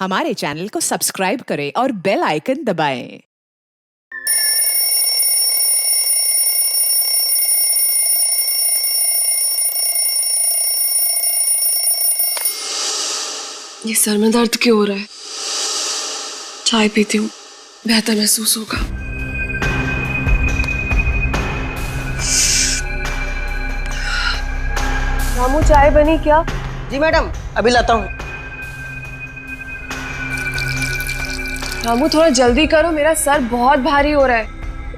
हमारे चैनल को सब्सक्राइब करें और बेल आइकन दबाएं। ये सर में दर्द क्यों हो रहा है? चाय पीती हूँ, बेहतर महसूस होगा। रामू, चाय बनी क्या? जी मैडम, अभी लाता हूँ। रामू, थोड़ा जल्दी करो, मेरा सर बहुत भारी हो रहा है।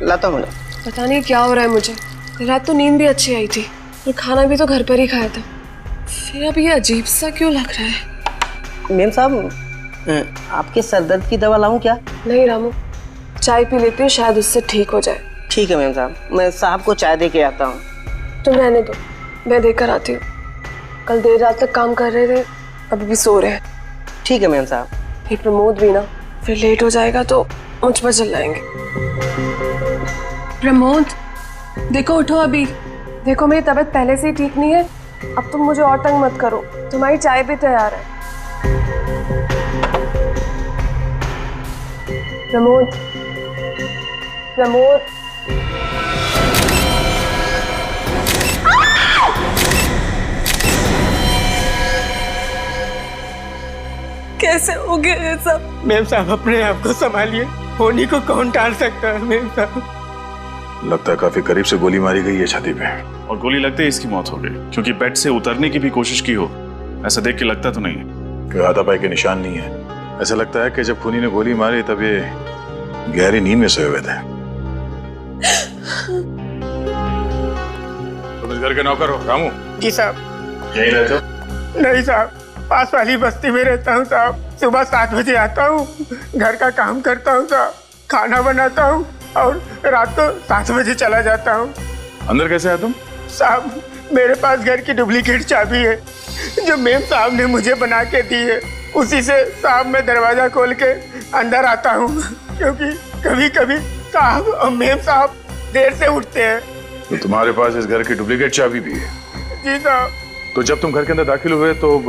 लाता हूँ मैडम। पता नहीं क्या हो रहा है मुझे। रात तो नींद भी अच्छी आई थी और खाना भी तो घर पर ही खाया था, फिर अब ये अजीब सा क्यों लग रहा है? मैम साहब, आपके सर दर्द की दवा लाऊं क्या? नहीं रामू, चाय पी लेती हूँ, शायद उससे ठीक हो जाए। ठीक है मैम साहब, मैं साहब को चाय दे के आता हूँ। तुम रहने दो, मैं देकर आती हूँ। कल देर रात तक काम कर रहे थे, अभी भी सो रहे हैं। ठीक है मैम साहब। ये प्रमोद भी ना, फिर लेट हो जाएगा तो मुझ पर चिल्लाएंगे। प्रमोद, देखो उठो अभी। देखो मेरी तबीयत पहले से ही ठीक नहीं है, अब तुम मुझे और तंग मत करो। तुम्हारी चाय भी तैयार है। प्रमोद, प्रमोद, कैसे हो गया ये सब? मैम साहब, अपने आप को संभालिए, होनी को कौन टाल सकता है मैम साहब। लगता है काफी करीब से गोली मारी गई है छाती पे, और गोली लगते ही इसकी मौत हो गई, क्योंकि बेड से उतरने की भी कोशिश की हो, ऐसा देख के लगता तो नहीं है। कोई हाथापाई के निशान नहीं है। ऐसा लगता है कि जब खूनी ने गोली मारी तब ये गहरी नींद में सोए हुए थे। तुम इस घर के नौकर हो रामू? जी साहब। यहीं रहते हो? नहीं साहब, पास वाली बस्ती में रहता हूँ साहब। सुबह 7 बजे आता हूँ, घर का काम करता हूँ साहब, खाना बनाता हूँ और रात को 7 बजे चला जाता हूँ। अंदर कैसे आया तुम? साहब, मेरे पास घर की डुप्लीकेट चाबी है जो मेम साहब ने मुझे बना के दी है। उसी से साहब मैं दरवाजा खोल के अंदर आता हूँ, क्योंकि कभी कभी साहब और मेम साहब देर से उठते हैं। तो तुम्हारे पास इस घर की डुप्लीकेट चाबी भी है? जी साहब। तो जब तुम घर के अंदर दाखिल हुए तो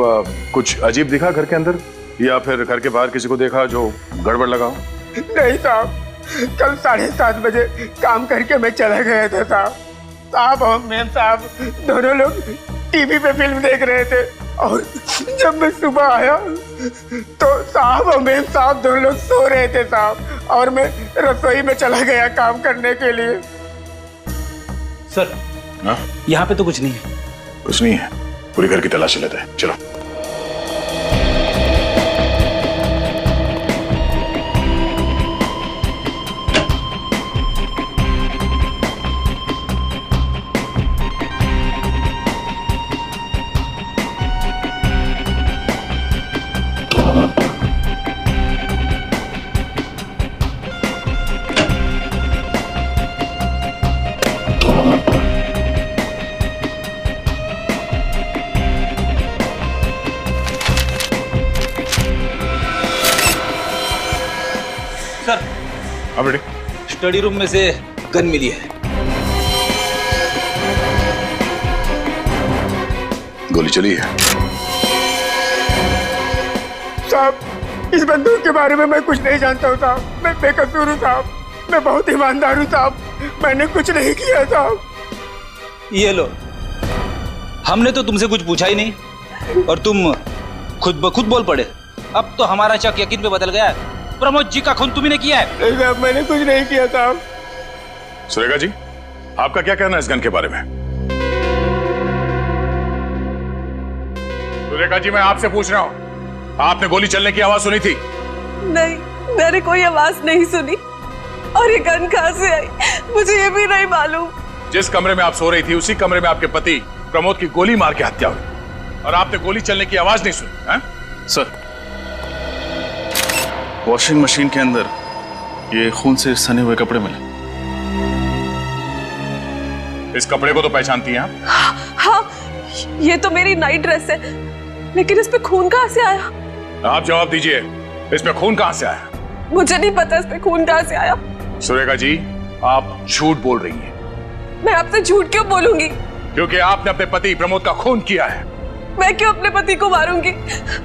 कुछ अजीब दिखा घर के अंदर, या फिर घर के बाहर किसी को देखा जो गड़बड़ लगा? नहीं साहब, कल 7:30 बजे काम करके मैं चला गया था साहब। साहब और मैम साहब दोनों लोग टीवी पे फिल्म देख रहे थे, और जब मैं सुबह आया तो साहब और मैम साहब दोनों लोग सो रहे थे साहब, और मैं रसोई में चला गया काम करने के लिए। सर, यहाँ पे तो कुछ नहीं है। कुछ नहीं है? पूरे घर की तलाशी लेते हैं, चलो। सर, हाँ बेटे। स्टडी रूम में से गन मिली है। गोली चली है? साहब, इस बंदूक के बारे में मैं कुछ नहीं जानता हूँ साहब। मैं बेकसूर हूँ साहब, मैं बहुत ईमानदार हूँ साहब, मैंने कुछ नहीं किया साहब। ये लो, हमने तो तुमसे कुछ पूछा ही नहीं और तुम खुद ब खुद बोल पड़े। अब तो हमारा शक यकीन पे बदल गया है। प्रमोद जी का खून तुम्ही ने किया है। नहीं साहब, मैंने कुछ नहीं किया साहब। सुरेखा जी, आपका क्या कहना है इस गन के बारे में? सुरेखा जी, मैं आपसे पूछ रहा हूँ, आपने गोली चलने की आवाज सुनी थी? नहीं, मैंने कोई आवाज नहीं सुनी। और ये गन कहाँ से आई मुझे ये भी नहीं मालूम। जिस कमरे में आप सो रही थी उसी कमरे में आपके पति प्रमोद की गोली मार के हत्या हुई, और आपने गोली चलने की आवाज नहीं सुनी है? सर, वॉशिंग मशीन के अंदर ये खून से सने हुए कपड़े मिले। इस कपड़े को तो पहचानती हैं आप? हाँ, ये तो मेरी नाइट ड्रेस है, लेकिन इस पे खून कहाँ से आया? आप जवाब दीजिए, इसमें खून कहां से आया? मुझे नहीं पता इस पे खून कहाँ से आया। सुरेखा जी, आप झूठ बोल रही हैं। मैं आपसे झूठ क्यों बोलूंगी? क्योंकि आपने अपने पति प्रमोद का खून किया है। मैं क्यों अपने पति को मारूंगी?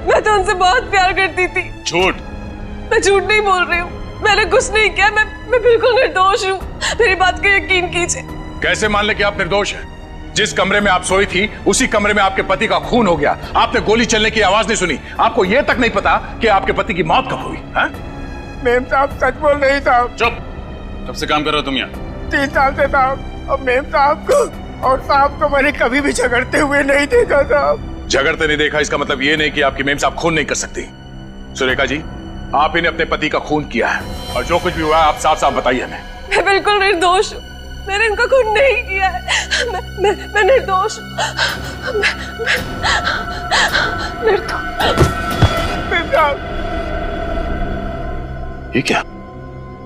मैं तो उनसे बहुत प्यार करती थी। झूठ। मैं झूठ नहीं बोल रही हूँ, मैंने कुछ नहीं किया, मैं बिल्कुल निर्दोष हूँ। मेरी बात का यकीन कीजिए। कैसे मान ले कि आप निर्दोष हैं? जिस कमरे में आप सोई थी उसी कमरे में आपके पति का खून हो गया। आपने गोली चलने की आवाज नहीं सुनी। आपको यह तक नहीं पता कि आपके पति की मौत कब हुई है? मेम साहब सच बोल रही साहब। चुप। कब से काम कर रहे हो तुम यहाँ? 3 साल से साहब। और मेम साहब को और साहब को मैंने कभी भी झगड़ते हुए नहीं देखा साहब। झगड़ते नहीं देखा इसका मतलब ये नहीं कि आपकी मेम साहब खून नहीं कर सकती। सुरेखा जी, आप ही ने अपने पति का खून किया है और जो कुछ भी हुआ आप साफ साफ बताइए हमें। मैं बिल्कुल निर्दोष हूँ, मैंने इनका खून नहीं किया है। मैं निर्दोष हूँ। ये क्या?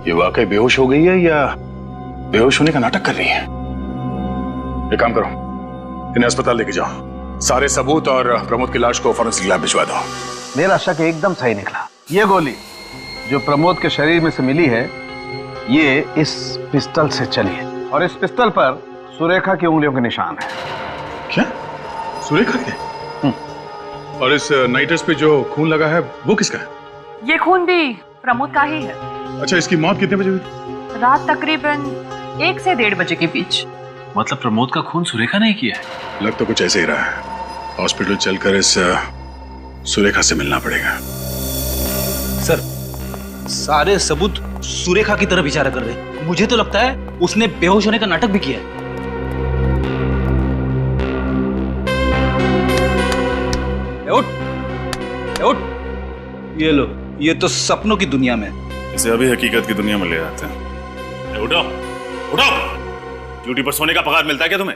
ये वाकई बेहोश हो गई है या बेहोश होने का नाटक कर रही है? एक काम करो, इन्हें अस्पताल लेके जाओ। सारे सबूत और प्रमोद की लाश को फॉरेंसिक लैब भिजवा दो। मेरा शक एकदम सही निकला। ये गोली जो प्रमोद के शरीर में से मिली है, ये इस पिस्टल से चली है और इस पिस्टल पर सुरेखा की उंगलियों के निशान है। क्या? सुरेखा के? और इस नाइटर्स पे जो खून लगा है वो किसका है? ये खून भी प्रमोद का ही है। अच्छा, इसकी मौत कितने बजे हुई? रात तकरीबन 1 से 1:30 बजे के बीच। मतलब प्रमोद का खून सुरेखा ने किया है? लग तो कुछ ऐसे ही रहा है। हॉस्पिटल चलकर इस सुरेखा से मिलना पड़ेगा। सर, सारे सबूत सुरेखा की तरफ इशारा कर रहे हैं। मुझे तो लगता है उसने बेहोश होने का नाटक भी किया है। उठ, उठ। ये लो, ये तो सपनों की दुनिया में। इसे अभी हकीकत की दुनिया में ले जाते हैं। उठो, उठो। ड्यूटी पर सोने का पगार मिलता है क्या तुम्हें?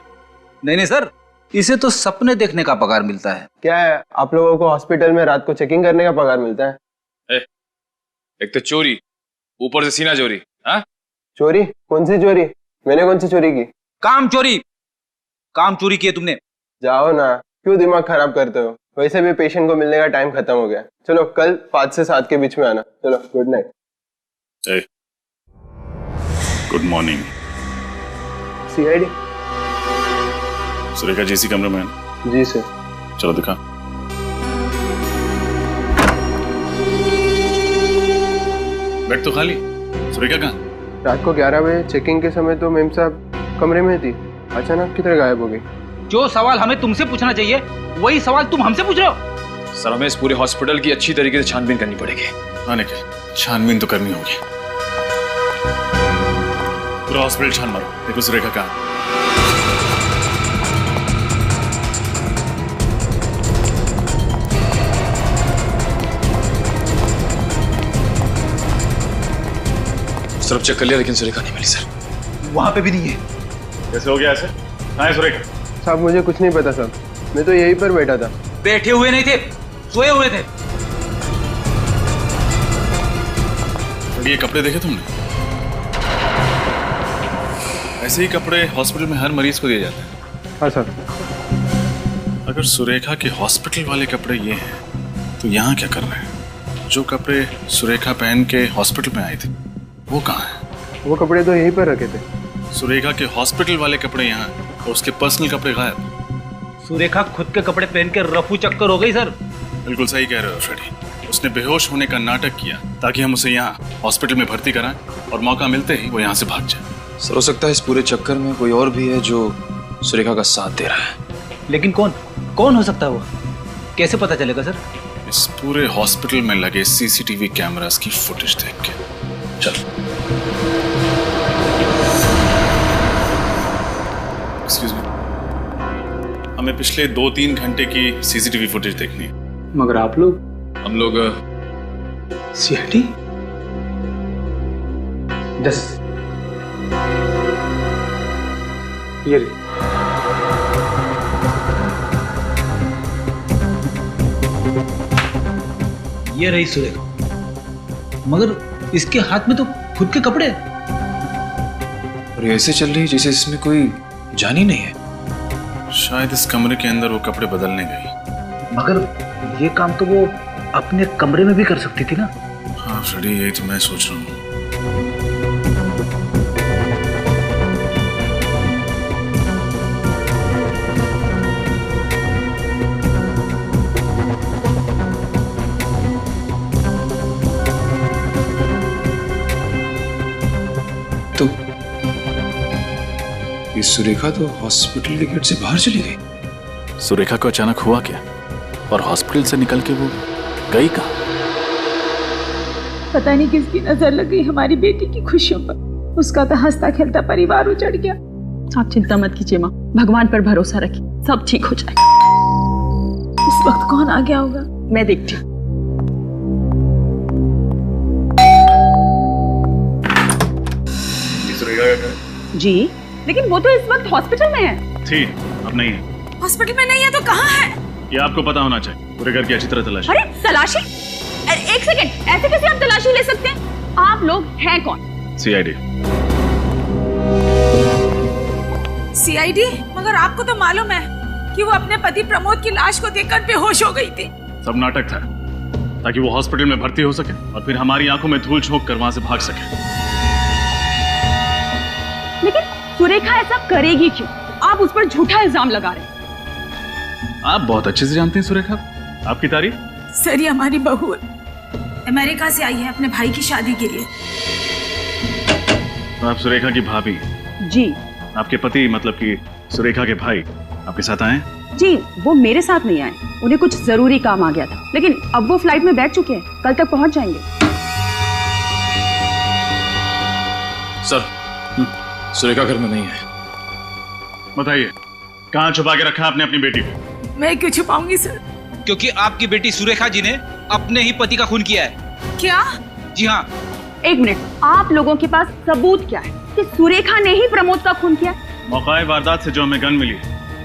नहीं सर, इसे तो सपने देखने का पगार मिलता है। क्या है, आप लोगों को हॉस्पिटल में रात को चेकिंग करने का पगार मिलता है? एक तो चोरी, ऊपर से सीना चोरी। हाँ? चोरी? कौन सी चोरी? मैंने कौन सी चोरी की? काम चोरी की है तुमने। जाओ ना, क्यों दिमाग खराब करते हो? वैसे भी पेशेंट को मिलने का टाइम खत्म हो गया। चलो कल 5 से 7 के बीच में आना। चलो, good night. Good morning. CID? Surekha ji इसी कमरे में है? जी सर। चलो दिखा। बेड तो खाली। सुरेखा कहाँ? रात को 11 बजे चेकिंग के समय तो मेम साहब कमरे में थी, अचानक किधर गायब हो गई? जो सवाल हमें तुमसे पूछना चाहिए वही सवाल तुम हमसे पूछ रहे हो। सर, हमें इस पूरे हॉस्पिटल की अच्छी तरीके से छानबीन करनी पड़ेगी। आने के छानबीन तो करनी होगी। पूरा हॉस्पिटल छान मारो, देखो सुरेखा कहाँ। सिर्फ चेक कर लिया लेकिन सुरेखा नहीं मिली सर। वहां पे भी नहीं है। कैसे हो गया ऐसे? कहाँ है सुरेखा? साहब मुझे कुछ नहीं पता साहब, मैं तो यहीं पर बैठा था। बैठे हुए नहीं थे, सोए हुए थे। ये कपड़े देखे तुमने? ऐसे ही कपड़े हॉस्पिटल में हर मरीज को दिए जाते हैं। हाँ सर। अगर सुरेखा के हॉस्पिटल वाले कपड़े ये हैं तो यहाँ क्या कर रहे हैं? जो कपड़े सुरेखा पहन के हॉस्पिटल में आई थी वो कहाँ है? वो कपड़े तो यहीं पर रखे थे। सुरेखा के हॉस्पिटल वाले कपड़े यहाँ और उसके पर्सनल कपड़े गायब। सुरेखा खुद के कपड़े पहन के रफू चक्कर हो गई सर। बिल्कुल सही कह रहे हो फ्रेडी। उसने बेहोश होने का नाटक किया ताकि हम उसे यहाँ हॉस्पिटल में भर्ती कराएं और मौका मिलते ही वो यहाँ से भाग जाए। सर, हो सकता है इस पूरे चक्कर में कोई और भी है जो सुरेखा का साथ दे रहा है। लेकिन कौन हो सकता है वो? कैसे पता चलेगा सर? इस पूरे हॉस्पिटल में लगे सीसीटीवी कैमरास की फुटेज देख के। चल। एक्सक्यूज मी, हमें पिछले 2-3 घंटे की सीसीटीवी फुटेज देखनी है। मगर आप लोग? हम लोग सीआईडी? ये ये रही सुरेखा, मगर इसके हाथ में तो खुद के कपड़े हैं। और ये ऐसे चल रही जैसे इसमें कोई जान ही नहीं है। शायद इस कमरे के अंदर वो कपड़े बदलने गई। मगर ये काम तो वो अपने कमरे में भी कर सकती थी ना। हाँ फ्रेडी, यही तो मैं सोच रहा हूँ। ये सुरेखा तो हॉस्पिटल के गेट से बाहर चली गई। सुरेखा को अचानक हुआ क्या और हॉस्पिटल से निकल के वो गई कहाँ? पता नहीं किसकी नजर लग गई हमारी बेटी की खुशियों पर। उसका तो हंसता खेलता परिवार उजड़ गया। आप चिंता मत कीजिए माँ, भगवान पर भरोसा रखिए, सब ठीक हो जाएगा। इस वक्त कौन आ गया होगा, मैं देखती हूँ। जी, लेकिन वो तो इस वक्त हॉस्पिटल में है। थी, अब नहीं है। हॉस्पिटल में नहीं है तो कहाँ है? ये आपको पता होना चाहिए। पूरे घर की अच्छी तरह तलाशी। अरे तलाशी? एक सेकंड, ऐसे कैसे आप तलाशी ले सकते हैं? आप लोग हैं कौन? सीआईडी। सीआईडी? मगर आपको तो मालूम है कि वो अपने पति प्रमोद की लाश को देखकर बेहोश हो गई थी। सब नाटक था ताकि वो हॉस्पिटल में भर्ती हो सके और फिर हमारी आंखों में धूल झोंक कर वहां से भाग सके। लेकिन सुरेखा ऐसा करेगी क्यों? आप उस पर झूठा इल्जाम लगा रहे हैं। आप बहुत अच्छे से जानते हैं सुरेखा, आपकी तारीफ। सर, ये हमारी बहू है, अमेरिका से आई है अपने भाई की शादी के लिए। आप सुरेखा की भाभी? जी। आपके पति मतलब कि सुरेखा के भाई आपके साथ आए? जी, वो मेरे साथ नहीं आए, उन्हें कुछ जरूरी काम आ गया था, लेकिन अब वो फ्लाइट में बैठ चुके हैं, कल तक पहुंच जाएंगे। सर, सुरेखा घर में नहीं है। बताइए, कहाँ छुपा के रखा आपने अपनी बेटी को? मैं क्यों छुपाऊंगी सर? क्योंकि आपकी बेटी सुरेखा जी ने अपने ही पति का खून किया है। क्या? जी हाँ। एक मिनट, आप लोगों के पास सबूत क्या है कि सुरेखा ने ही प्रमोद का खून किया? मौका वारदात से जो हमें गन मिली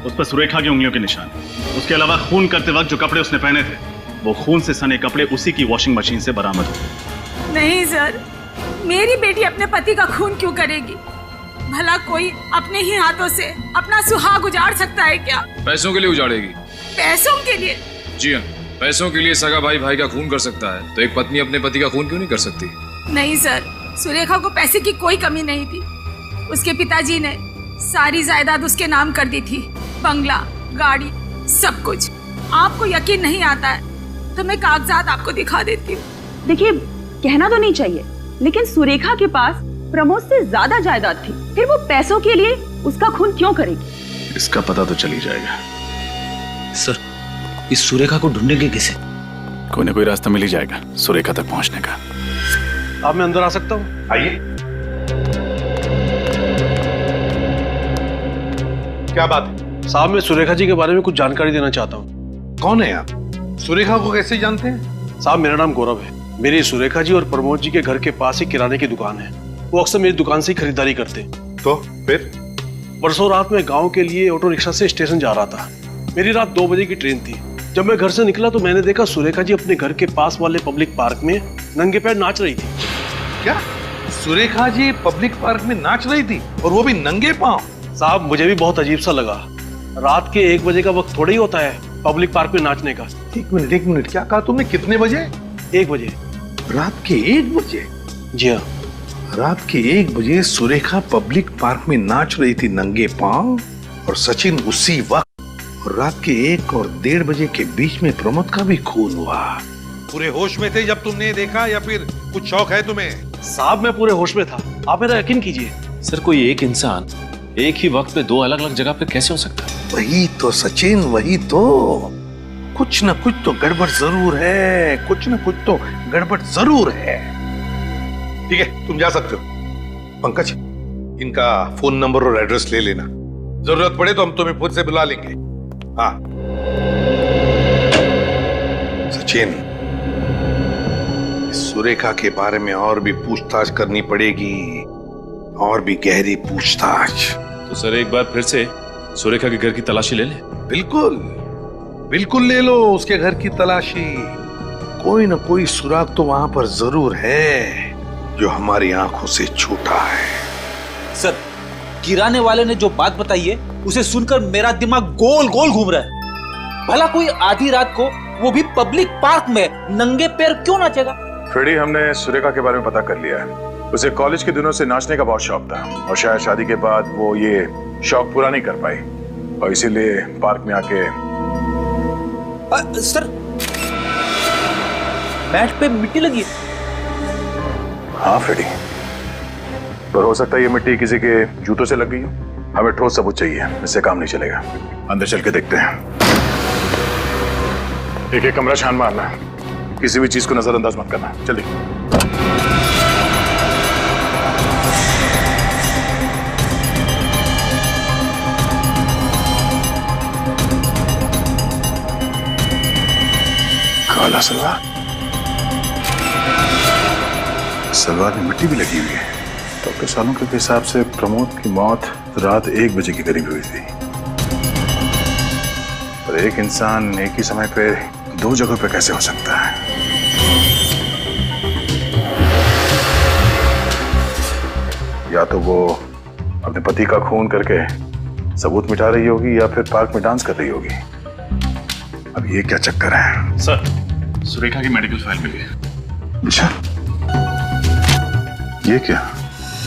उस पर सुरेखा की उंगलियों के निशान। उसके अलावा खून करते वक्त जो कपड़े उसने पहने थे वो खून से सने कपड़े उसी की वॉशिंग मशीन से बरामद हुए। नहीं सर, मेरी बेटी अपने पति का खून क्यों करेगी? भला कोई अपने ही हाथों से अपना सुहाग उजाड़ सकता है क्या? पैसों के लिए उजाड़ेगी। पैसों के लिए? जी हाँ, पैसों के लिए सगा भाई भाई का खून कर सकता है, तो एक पत्नी अपने पति का खून क्यों नहीं कर सकती? नहीं सर, सुरेखा को पैसे की कोई कमी नहीं थी। उसके पिताजी ने सारी जायदाद उसके नाम कर दी थी, बंगला, गाड़ी, सब कुछ। आपको यकीन नहीं आता है तो मैं कागजात आपको दिखा देती हूँ। देखिए, कहना तो नहीं चाहिए, लेकिन सुरेखा के पास प्रमोद से ज्यादा जायदाद थी, फिर वो पैसों के लिए उसका खून क्यों करेगी? इसका पता तो चल ही जाएगा। सर, इस सुरेखा को ढूंढेंगे कैसे? कोई ना कोई रास्ता मिल ही जाएगा सुरेखा तक पहुंचने का। अब मैं अंदर आ सकता हूँ? आइए। क्या बात है? साहब, मैं सुरेखा जी के बारे में कुछ जानकारी देना चाहता हूँ। कौन है आप? सुरेखा को कैसे जानते हैं? साहब, मेरा नाम गौरव है। मेरी सुरेखा जी और प्रमोद जी के घर के पास ही किराने की दुकान है। वो अक्सर मेरी दुकान से ही खरीदारी करते। तो फिर? परसों रात में गांव के लिए ऑटो रिक्शा से स्टेशन जा रहा था। मेरी रात 2 बजे की ट्रेन थी। जब मैं घर से निकला तो मैंने देखा सुरेखा जी अपने घर के पास वाले पब्लिक पार्क में नंगे पैर नाच रही थी। क्या? सुरेखा जी पब्लिक पार्क में नाच रही थी और वो भी नंगे पांव? साहब, मुझे भी बहुत अजीब सा लगा। रात के 1 बजे का वक्त थोड़ा ही होता है पब्लिक पार्क में नाचने का। एक मिनट, क्या कहा तुमने? कितने बजे? 1 बजे। रात के 1 बजे? जी हाँ। रात के 1 बजे सुरेखा पब्लिक पार्क में नाच रही थी नंगे पांव, और सचिन उसी वक्त, और रात के 1 और 1:30 बजे के बीच में प्रमोद का भी खून हुआ। पूरे होश में थे जब तुमने देखा, या फिर कुछ शौक है तुम्हें? साहब, मैं पूरे होश में था, आप मेरा यकीन कीजिए। सर, कोई एक इंसान एक ही वक्त पे 2 अलग अलग जगह पे कैसे हो सकता है? वही तो सचिन, वही तो। कुछ न कुछ तो गड़बड़ जरूर है, कुछ न कुछ तो गड़बड़ जरूर है। ठीक है, तुम जा सकते हो। पंकज, इनका फोन नंबर और एड्रेस ले लेना, जरूरत पड़े तो हम तुम्हें फिर से बुला लेंगे। हाँ सचिन, सुरेखा के बारे में और भी पूछताछ करनी पड़ेगी, और भी गहरी पूछताछ। तो सर, एक बार फिर से सुरेखा के घर की तलाशी ले ले? बिल्कुल बिल्कुल ले लो उसके घर की तलाशी। कोई ना कोई सुराग तो वहां पर जरूर है जो हमारी आंखों से छूटा है। सर, किराने वाले ने जो बात बताई है उसे सुनकर मेरा दिमाग गोल गोल घूम रहा है। भला कोई आधी रात को, वो भी पब्लिक पार्क में, नंगे पैर क्यों नाचेगा? फ्रेडी, हमने सुरेखा के बारे में पता कर लिया है। उसे कॉलेज के दिनों से नाचने का बहुत शौक था, और शायद शादी के बाद वो ये शौक पूरा नहीं कर पाई, और इसीलिए पार्क में आके सर, मैट पे मिट्टी लगी है। हाँ फ्रेडी, पर हो सकता है ये मिट्टी किसी के जूतों से लग गई हो। हमें ठोस सबूत चाहिए, इससे काम नहीं चलेगा। अंदर चल के देखते हैं। एक एक कमरा छान मारना, किसी भी चीज को नजरअंदाज मत करना। जल्दी। काला सलवार, सलवार में मिट्टी भी लगी हुई है। डॉक्टर सालों के हिसाब से प्रमोद की मौत रात 1 बजे के करीब हुई थी। पर एक इंसान एक ही समय पे 2 जगहों पे कैसे हो सकता है? या तो वो अपने पति का खून करके सबूत मिटा रही होगी या फिर पार्क में डांस कर रही होगी। अब ये क्या चक्कर है? सर, सुरेखा की मेडिकल फाइल मिली है। अच्छा, ये क्या?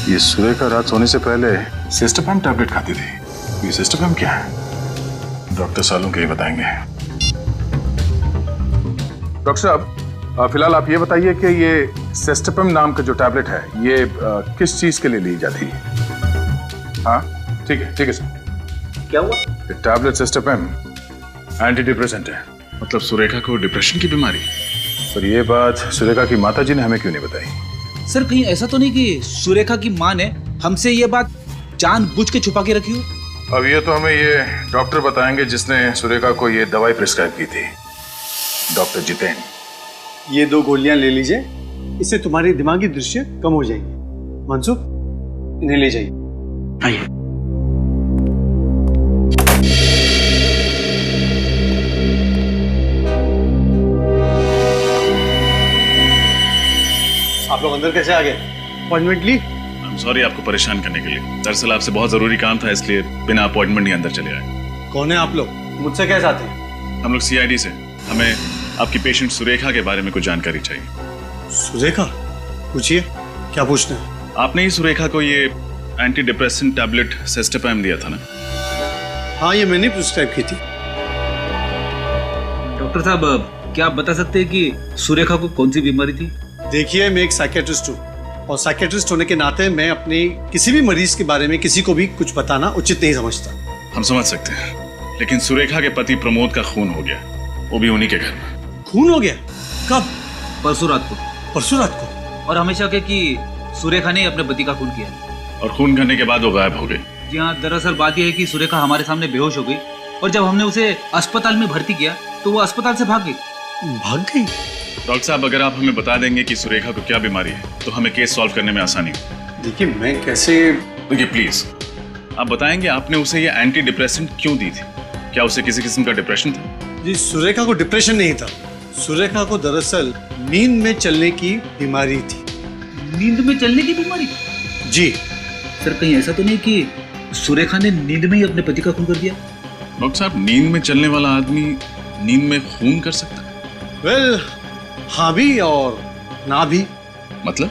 ये सुरेखा रात सोने से पहले सिस्टोपैम टैबलेट खाती थी। ये सिस्टोपैम क्या है? डॉक्टर सालों के ही बताएंगे। डॉक्टर साहब, फिलहाल आप ये बताइए कि ये सिस्टोपैम नाम का जो टैबलेट है ये किस चीज के लिए ली जाती है? हाँ ठीक है सर। क्या हुआ? ये टैबलेट सिस्टोपैम एंटी डिप्रेसेंट है। मतलब सुरेखा को डिप्रेशन की बीमारी? पर ये बात सुरेखा की माताजी ने हमें क्यों नहीं बताई? सर कहीं ऐसा तो नहीं कि सुरेखा की माँ ने हमसे ये बात जानबूझ के छुपा के रखी हो? अब ये तो हमें ये डॉक्टर बताएंगे जिसने सुरेखा को ये दवाई प्रिस्क्राइब की थी, डॉक्टर जितेन। ये 2 गोलियां ले लीजिए, इससे तुम्हारी दिमागी दृश्य कम हो जाएगी। मनसुख, इन्हें ले जाइए। आइए। आप लोग अंदर कैसे आ गए? अपॉइंटमेंट ली? सॉरी आपको परेशान करने के लिए। दरअसल आपसे बहुत जरूरी काम था, इसलिए बिना अपॉइंटमेंट ही अंदर चले आए। कौन है आप लोग? मुझसे क्या चाहते हैं? हम लोग CID से। हमें आपकी पेशेंट सुरेखा के बारे में कुछ जानकारी चाहिए। सुरेखा? पूछिए, क्या पूछना है? आपने ही सुरेखा को ये एंटी डिप्रेसेंट टैबलेट सिस्टोपैम दिया था ना? हाँ, ये मैंने प्रिस्क्राइब की थी। डॉक्टर साहब, क्या आप बता सकते हैं कि सुरेखा को कौन सी बीमारी थी? देखिए, मैं एक साइकियाट्रिस्ट हूँ और साइकियाट्रिस्ट होने के नाते मैं अपने किसी भी मरीज के बारे में किसी को भी कुछ बताना उचित नहीं समझता। हम समझ सकते हैं, लेकिन सुरेखा के पति प्रमोद का खून हो गया, वो भी उन्हीं के घर में। खून हो गया? कब? परसों रात को। परसों रात को? और हमेशा के कि सुरेखा ने अपने पति का खून किया और खून करने के बाद वो गायब हो गई। जी हाँ, दरअसल बात यह है कि सुरेखा हमारे सामने बेहोश हो गई और जब हमने उसे अस्पताल में भर्ती किया तो वो अस्पताल से भाग गई। भाग गई? डॉक्टर साहब, अगर आप हमें बता देंगे कि सुरेखा को क्या बीमारी है तो हमें केस सॉल्व करने में आसानी हो। देखिए, मैं कैसे? देखिए प्लीज, आप बताएंगे आपने उसे ये एंटी डिप्रेसेंट क्यों दी थी? क्या उसे किसी किस्म का डिप्रेशन था? जी, सुरेखा को डिप्रेशन नहीं था। सुरेखा को दरअसल नींद में चलने की बीमारी थी। नींद में चलने की बीमारी? जी। सर कहीं ऐसा तो नहीं कि सुरेखा ने नींद में ही अपने पति का खून कर दिया? डॉक्टर साहब, नींद में चलने वाला आदमी नींद में खून कर सकता है? वेल, हाँ भी और ना भी। मतलब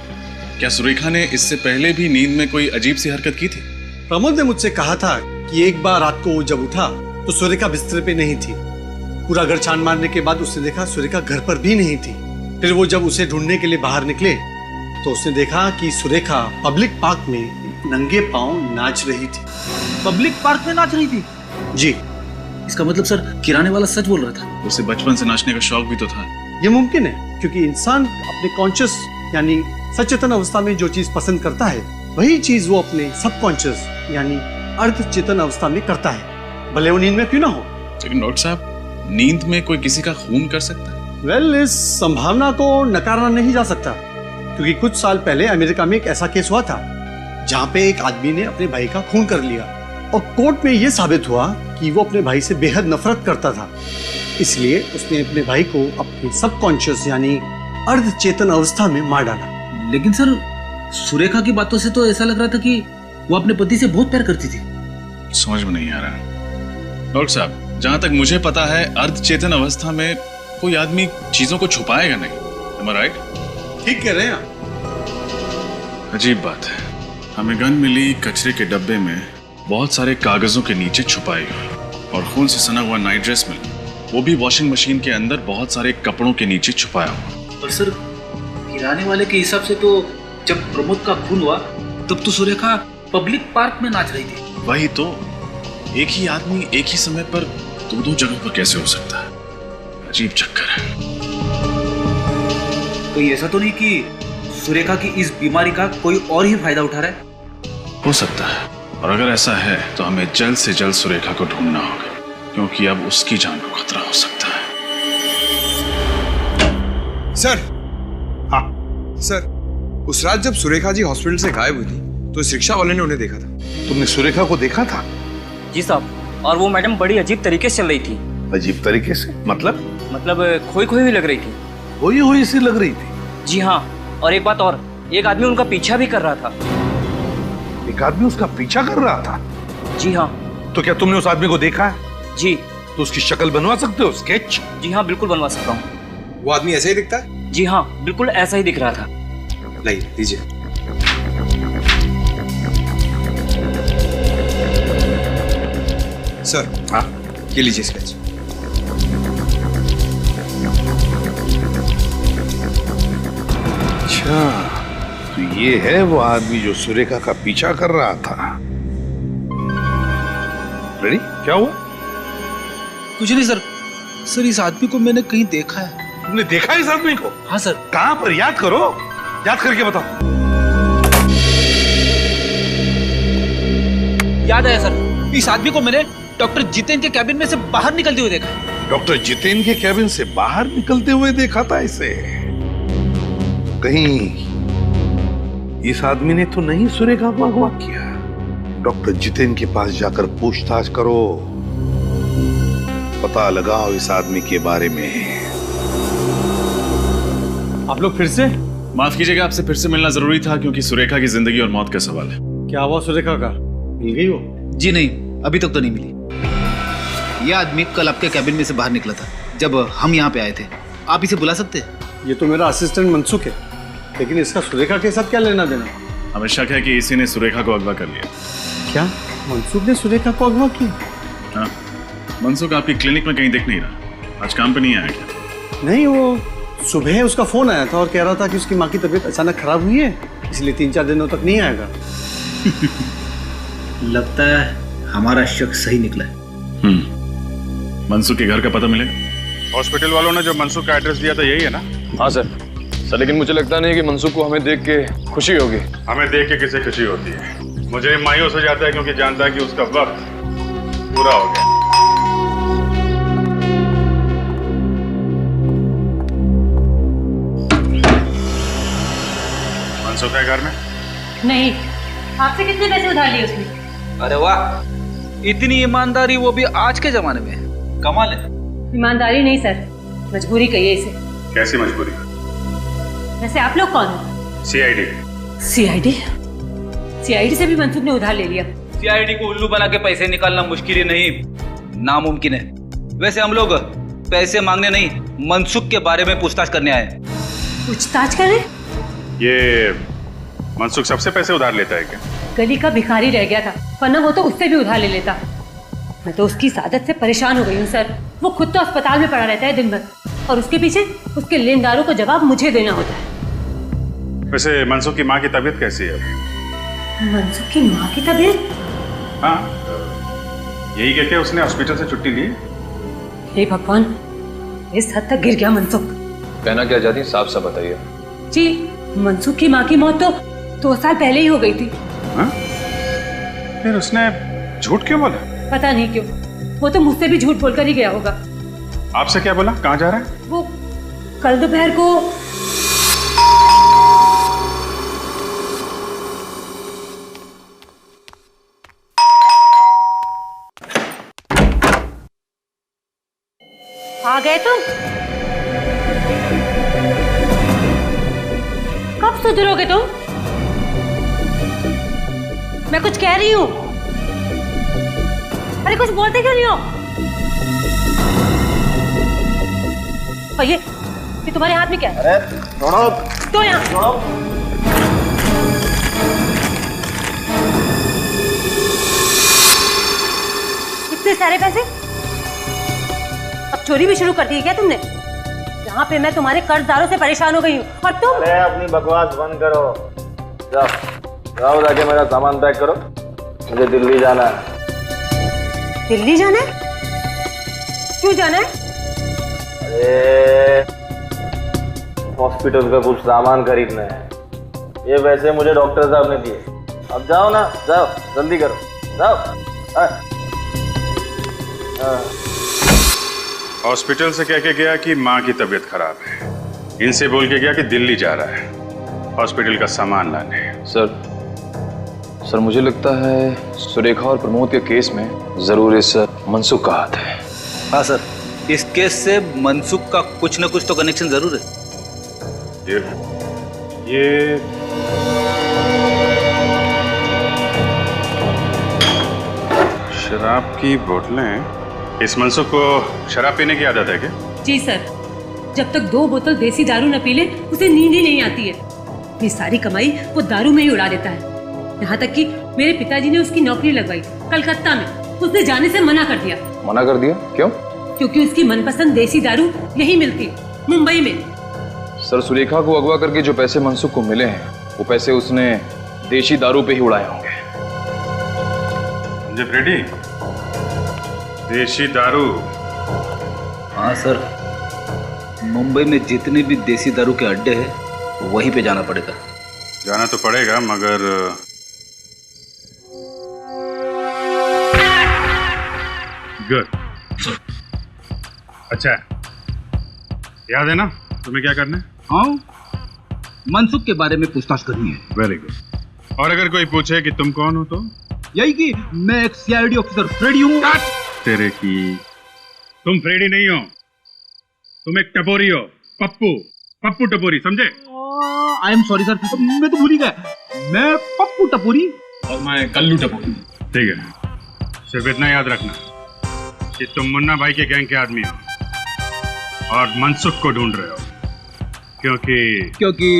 क्या सुरेखा ने इससे पहले भी नींद में कोई अजीब सी हरकत की थी? प्रमोद ने मुझसे कहा था कि एक बार रात को जब उठा तो सुरेखा बिस्तर पे नहीं थी। पूरा घर छान मारने के बाद उसने देखा सुरेखा घर पर भी नहीं थी। फिर वो जब उसे ढूंढने के लिए बाहर निकले तो उसने देखा कि सुरेखा पब्लिक पार्क में नंगे पांव नाच रही थी। पब्लिक पार्क में नाच रही थी? जी। इसका मतलब सर किराने वाला सच बोल रहा था? उसे बचपन से नाचने का शौक भी तो था। ये मुमकिन है, क्योंकि इंसान अपने कॉन्शियस यानी सचेतन अवस्था में जो चीज पसंद करता है वही चीज वो अपने सबकॉन्शियस यानी अर्ध चेतन अवस्था में करता है, भले वो नींद में क्यों ना हो। लेकिन डॉक्टर साहब, नींद में कोई किसी का खून कर सकता है? वेल, इस संभावना को नकारना नहीं जा सकता, क्योंकि कुछ साल पहले अमेरिका में एक ऐसा केस हुआ था जहाँ पे एक आदमी ने अपने भाई का खून कर लिया और कोर्ट में यह साबित हुआ कि वो अपने भाई से बेहद नफरत करता था। इसलिए उसने अपने भाई को अपने सबकॉन्शियस यानी अर्ध चेतन अवस्था में मार डाला। लेकिन सर, सुरेखा की बातों से तो ऐसा लग रहा था कि वो अपने पति से बहुत प्यार करती थी। समझ में नहीं आ रहा। डॉक्टर साहब, जहां तक मुझे पता है अर्ध चेतन अवस्था में कोई आदमी चीजों को छुपाएगा नहीं। Am I right? ठीक कह रहे हैं आप। अजीब बात है, हमें गन मिली कचरे के डब्बे में बहुत सारे कागजों के नीचे छुपाई हुई, और खून से सना हुआ नाइट ड्रेस मिला, वो भी वॉशिंग मशीन के अंदर बहुत सारे कपड़ों के नीचे छुपाया हुआ। और सर, किराने वाले के हिसाब से तो जब प्रमोद का खून हुआ तब तो सुरेखा पब्लिक पार्क में नाच रही थी। वही तो, एक ही आदमी एक ही समय पर दो जगहों पर कैसे हो सकता है? अजीब चक्कर है। कोई ऐसा तो नहीं कि सुरेखा की इस बीमारी का कोई और ही फायदा उठा रहा है? हो सकता है, और अगर ऐसा है तो हमें जल्द से जल्द सुरेखा को ढूंढना होगा, क्योंकि अब उसकी जान को खतरा हो सकता है। सर। हाँ सर, उस रात जब सुरेखा जी हॉस्पिटल से गायब हुई थी तो इस रिक्शा वाले ने उन्हें देखा था। तुमने सुरेखा को देखा था? जी साहब, और वो मैडम बड़ी अजीब तरीके से चल रही थी। अजीब तरीके से मतलब खोई खोई हुई लग रही थी। खोई हुई सी लग रही थी? जी हाँ, और एक बात और, एक आदमी उनका पीछा भी कर रहा था। एक आदमी उसका पीछा कर रहा था? जी हाँ। तो क्या तुमने उस आदमी को देखा है? जी। तो उसकी शक्ल बनवा सकते हो, स्केच? जी हाँ, बिल्कुल बनवा सकता हूँ। वो आदमी ऐसा ही दिखता है? जी हाँ, बिल्कुल ऐसा ही दिख रहा था। लाइए दीजिए। सर। हाँ, ये लीजिए स्केच। अच्छा, तो ये है वो आदमी जो सुरेखा का पीछा कर रहा था। रेडी? क्या हुआ? कुछ नहीं सर। सर, इस आदमी को मैंने कहीं देखा है। तुमने देखा इस आदमी को? हाँ सर। कहां पर? याद करो, याद करके बताओ। याद आया सर, इस आदमी को मैंने डॉक्टर जितेन के कैबिन में से बाहर निकलते हुए देखा। डॉक्टर जितेन के कैबिन से बाहर निकलते हुए देखा था इसे? कहीं इस आदमी ने तो नहीं सुरेखा को अगवा किया? डॉक्टर जितेन के पास जाकर पूछताछ करो, पता लगाओ इस आदमी के बारे में। आप लोग फिर से? माफ कीजिएगा, आपसे फिर से मिलना जरूरी था, क्योंकि सुरेखा की जिंदगी और मौत का सवाल है। क्या हुआ सुरेखा का? मिल गई वो? जी नहीं, अभी तक तो नहीं मिली। यह आदमी कल आपके कैबिन में से बाहर निकला था जब हम यहाँ पे आए थे। आप इसे बुला सकते हैं? ये तो मेरा असिस्टेंट मनसुख है, लेकिन इसका सुरेखा के साथ क्या लेना देना? हमें शक है कि इसी ने सुरेखा को अगवा कर लिया। क्या मनसुख ने सुरेखा को अगवा किया? हाँ, मनसुख आपकी क्लिनिक में कहीं दिख नहीं रहा। आज काम पे नहीं आया क्या? नहीं, वो सुबह उसका फोन आया था और कह रहा था कि उसकी माँ की तबीयत अचानक खराब हुई है, इसलिए 3-4 दिनों तक नहीं आएगा। लगता है हमारा शक सही निकला है। मनसुख के घर का पता मिलेगा? हॉस्पिटल वालों ने जो मनसुख का एड्रेस दिया था यही है ना? हाँ सर। लेकिन मुझे लगता नहीं कि मनसुख को हमें देख के खुशी होगी। हमें देख के किसे खुशी होती है? मुझे मायूस हो जाता है, क्योंकि जानता है कि उसका वक्त पूरा हो गया। मनसुख है घर में? नहीं। आपसे कितने पैसे उधार लिए उसने? अरे वाह, इतनी ईमानदारी, वो भी आज के जमाने में। कमाल है। ईमानदारी नहीं सर, मजबूरी कहिए इसे। कैसी मजबूरी? वैसे आप लोग कौन हो? सीआईडी। सीआईडी? सीआईडी से भी मनसुख ने उधार ले लिया। सीआईडी को उल्लू बना के पैसे निकालना मुश्किल ही नहीं, नामुमकिन है। वैसे हम लोग पैसे मांगने नहीं, मनसुख के बारे में पूछताछ करने आए। पूछताछ करें? ये मनसुख सबसे पैसे उधार लेता है क्या? गली का भिखारी रह गया था, वरना वो तो उससे भी उधार ले लेता। मैं तो उसकी आदत से परेशान हो गई हूँ सर। वो खुद तो अस्पताल में पड़ा रहता है दिन भर, और उसके पीछे उसके लेनदारों को जवाब मुझे देना होता है। वैसे मनसुख की माँ की तबीयत कैसी है? मनसुख की माँ की तबीयत? हाँ, यही कहते उसने हॉस्पिटल से छुट्टी ली। हे भगवान, इस हद तक गिर गया मनसुख। कहना क्या चाहती, साफ साफ बताइए। जी, मनसुख की माँ की मौत तो 2 साल पहले ही हो गई थी। हाँ? फिर उसने झूठ क्यों बोला? पता नहीं क्यों, वो तो मुझसे भी झूठ बोलकर ही गया होगा। आपसे क्या बोला? कहाँ जा रहा है? वो कल दोपहर को आ गए तुम? कब सुधरोगे तुम? मैं कुछ कह रही हूँ। अरे कुछ बोलते क्यों नहीं हो? और ये तुम्हारे हाथ में क्या है? अरे छोड़ो। तो यहाँ छोड़ो। इतने सारे पैसे अब चोरी भी शुरू कर दी है क्या तुमने? यहाँ पे मैं तुम्हारे कर्जदारों से परेशान हो गई हूँ और तुम। अरे अपनी बकवास बंद करो, जाओ जाओ, जाके मेरा सामान पैक करो। मुझे दिल्ली जाना है। दिल्ली जाना है? क्यों जाना है? अरे हॉस्पिटल का कुछ सामान खरीदना है। ये वैसे मुझे डॉक्टर साहब ने दिए। अब जाओ ना, जाओ जल्दी करो, जाओ। हॉस्पिटल से कह के गया कि माँ की तबीयत खराब है। इनसे बोल के गया कि दिल्ली जा रहा है हॉस्पिटल का सामान लाने। सर मुझे लगता है सुरेखा और प्रमोद के केस में जरूर इस मनसुख का हाथ है। हाँ सर, इस केस से मनसुख का कुछ न कुछ तो कनेक्शन जरूर है। ये शराब की बोतलें। इस मनसुख को शराब पीने की आदत है क्या? जी सर, जब तक 2 बोतल देसी दारू न पी ले उसे नींद ही नहीं आती है। ये सारी कमाई वो दारू में ही उड़ा देता है। यहाँ तक कि मेरे पिताजी ने उसकी नौकरी लगवाई कलकत्ता में, उसने जाने से मना कर दिया। मना कर दिया? क्यों? क्योंकि उसकी मनपसंद देसी दारू यही मिलती मुंबई में। सर सुरेखा को अगवा करके जो पैसे मनसुख को मिले हैं वो पैसे उसने देशी दारू पे ही उड़ाए होंगे। समझे फ्रेडी? देशी दारू। हाँ सर, मुंबई में जितने भी देसी दारू के अड्डे हैं वहीं पे जाना पड़ेगा। जाना तो पड़ेगा, मगर गुड। अच्छा, याद है ना तुम्हें क्या करना है? हाँ, मनसुख के बारे में पूछताछ करनी है। Very good. और अगर कोई पूछे कि तुम कौन हो तो यही कि मैं एक सीआईडी ऑफिसर फ्रेडी हूँ। तेरे की तुम फ्रेडी नहीं हो, तुम एक टपोरी हो। पप्पू टपोरी, समझे? आई एम सॉरी सर, मैं तो भूल ही गया। मैं पप्पू टपोरी और मैं कल्लू टपोरी। ठीक है, सिर्फ इतना याद रखना कि तुम मुन्ना भाई के गैंग के आदमी हो और मनसुख को ढूंढ रहे हो, क्योंकि